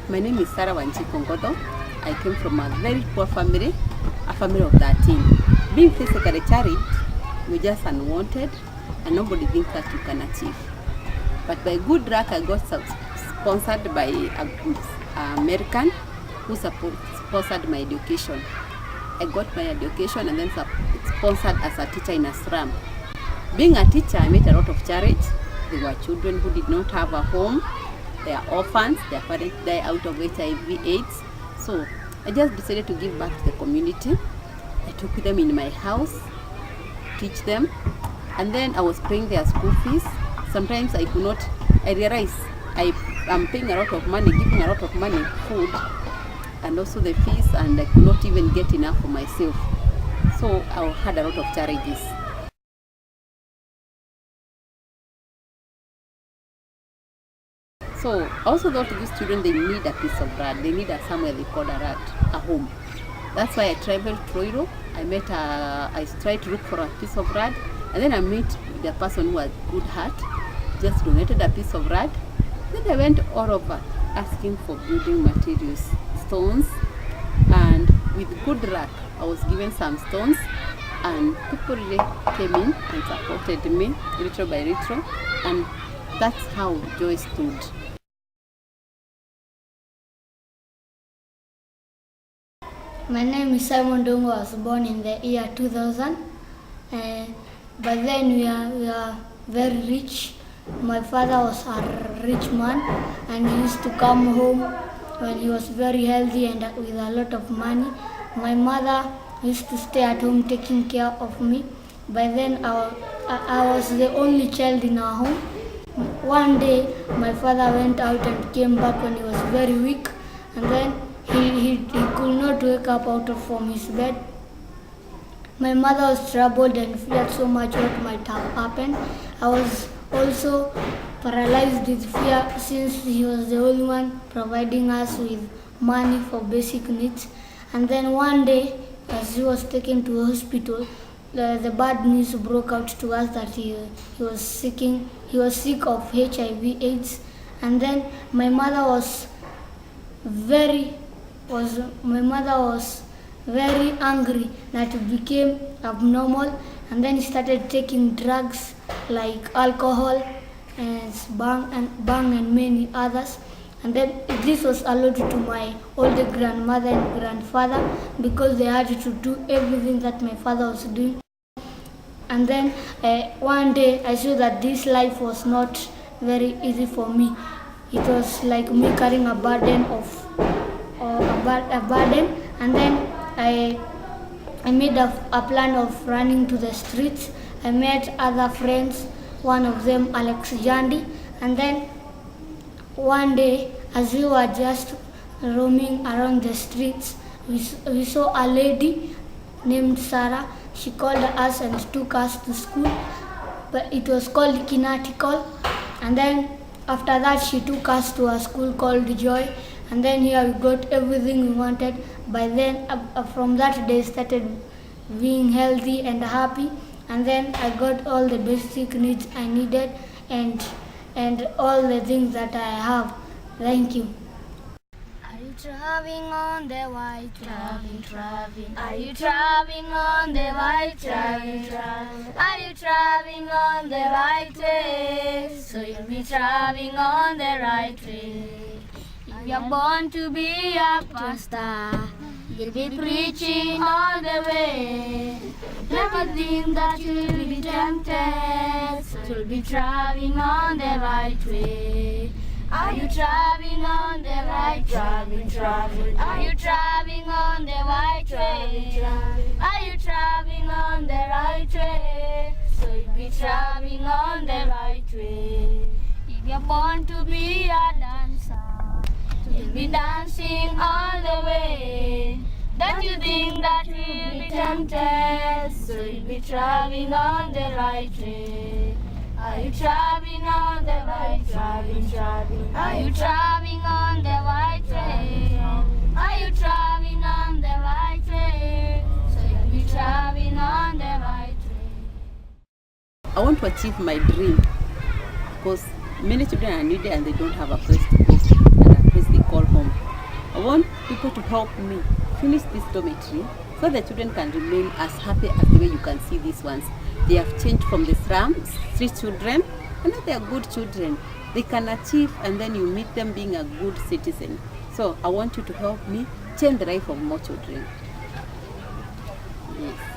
My name is Sarah and Daddy. I came from a very poor family, a family of 13. Being physically challenged, we're just unwanted, and nobody thinks that you can achieve. But by good luck, I got sponsored by an American who sponsored my education. I got my education and then sponsored as a teacher in a slum. Being a teacher, I met a lot of challenge. There were children who did not have a home. They are orphans. Their parents died out of HIV/AIDS. So I just decided to give back to the community. I took them in my house, teach them, and then I was paying their school fees. Sometimes I realized I am paying a lot of money, giving a lot of money, food, and also the fees, and I could not even get enough for myself. So I had a lot of challenges. So I also thought these children, they need a piece of bread. They need somewhere they call a home. That's why I traveled to Europe. I tried to look for a piece of bread, and then I met the person who had good heart, just donated a piece of bread. Then I went all over asking for building materials, stones, and with good luck, I was given some stones, and people really came in and supported me little by little, and that's how joy stood. My name is Simon Dongo. I was born in the year 2000. But then we are very rich. My father was a rich man, and he used to come home when he was very healthy and with a lot of money. My mother used to stay at home taking care of me. By then I was the only child in our home. One day my father went out and came back when he was very weak, and then he could not wake up from his bed. My mother was troubled and feared so much what might have happened. I was also paralyzed with fear since he was the only one providing us with money for basic needs. And then one day, as he was taken to the hospital, the bad news broke out to us that he was sick of HIV/AIDS. And then my mother was very angry that it became abnormal, and then he started taking drugs like alcohol and bang and many others. And then this was allowed to my older grandmother and grandfather because they had to do everything that my father was doing. And then one day I saw that this life was not very easy for me. It was like me carrying a burden, and then I made a plan of running to the streets. I met other friends, one of them Alex Jandi, and then one day as we were just roaming around the streets, we saw a lady named Sarah. She called us and took us to school, but it was called Kinatical. And then after that she took us to a school called Joy, and then here we got everything we wanted. By then, from that day, started being healthy and happy, and then I got all the basic needs I needed and all the things that I have. Thank you. Are you traveling on the white traveling? Are you traveling on the white traveling? Are you traveling on the right way? So you'll be traveling on the right way. If you're born to be a pastor, you'll be preaching all the way. Never think that you'll be tempted, so you'll be traveling on the right way. Are you traveling on the right traveling? Are you traveling on the right way? Are you traveling on the right way? So you'll be traveling on the right way. If you're born to be a dancer, you'll be dancing all the way. Don't you think that you'll be tempted, so you'll be traveling on the right way. Are you traveling on the right traveling? Are you traveling on the right way? Are you traveling on the right way? So you'll be traveling on the right way. I want to achieve my dream because many children are needy and they don't have a place to go and a place they call home. I want people to help me finish this dormitory so the children can remain as happy as the way you can see these ones. They have changed from the slums, street children, and now they are good children. They can achieve, and then you meet them being a good citizen. So I want you to help me change the life of more children. Yes.